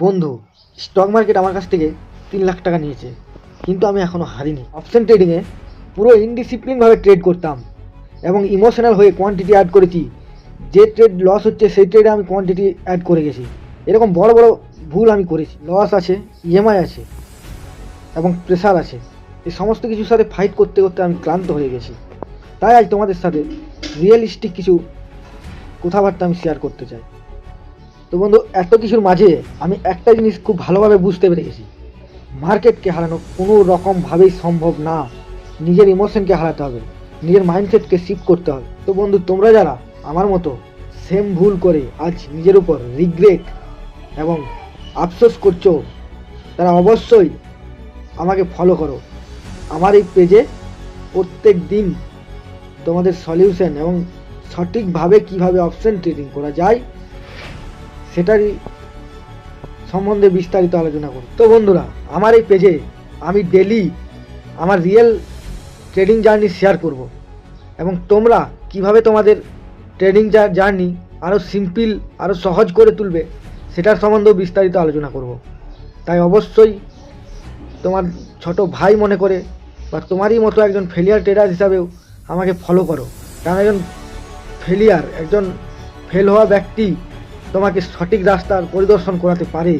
বন্ধু, stock market আমার কাছ থেকে 3 লাখ টাকা নিয়েছে, কিন্তু আমি এখনও হারিনি। অপশন ট্রেডিংয়ে পুরো ইনডিসিপ্লিনভাবে ট্রেড করতাম এবং ইমোশনাল হয়ে কোয়ান্টিটি অ্যাড করেছি। যে ট্রেড লস হচ্ছে সেই ট্রেডে আমি কোয়ান্টিটি অ্যাড করে গেছি। এরকম বড় বড় ভুল আমি করেছি। লস আছে, ইএমআই আছে এবং প্রেশার আছে। এই সমস্ত কিছুর সাথে ফাইট করতে করতে আমি ক্লান্ত হয়ে গেছি। তাই আজ তোমাদের সাথে রিয়েলিস্টিক কিছু কথাবার্তা আমি শেয়ার করতে চাই। তো বন্ধু, এত কিছুর মাঝে আমি একটা জিনিস খুব ভালোভাবে বুঝতে পেরে গেছি, মার্কেটকে হারানো কোনো রকমভাবেই সম্ভব না। নিজের ইমোশনকে হারাতে হবে, নিজের মাইন্ডসেটকে শিফট করতে হবে। তো বন্ধু, তোমরা যারা আমার মতো সেম ভুল করে আজ নিজের উপর রিগ্রেট এবং আফসোস করছো, তারা অবশ্যই আমাকে ফলো করো। আমার এই পেজে প্রত্যেক দিন তোমাদের সলিউশন এবং সঠিকভাবে কিভাবে অপশন ট্রেডিং করা যায় সেটারই সম্বন্ধে বিস্তারিত আলোচনা করি। তো বন্ধুরা, আমার এই পেজে আমি ডেলি আমার রিয়েল ট্রেডিং জার্নি শেয়ার করব এবং তোমরা কিভাবে তোমাদের ট্রেডিং জার্নি আরও সিম্পল, আরও সহজ করে তুলবে সেটার সম্বন্ধেও বিস্তারিত আলোচনা করব। তাই অবশ্যই তোমার ছোট ভাই মনে করে বা তোমারই মতো একজন ফেলিয়ার ট্রেডার হিসাবেও আমাকে ফলো করো। কারণ একজন ফেল হওয়া ব্যক্তি তোমাকে সঠিক রাস্তার পরিদর্শন করাতে পারে।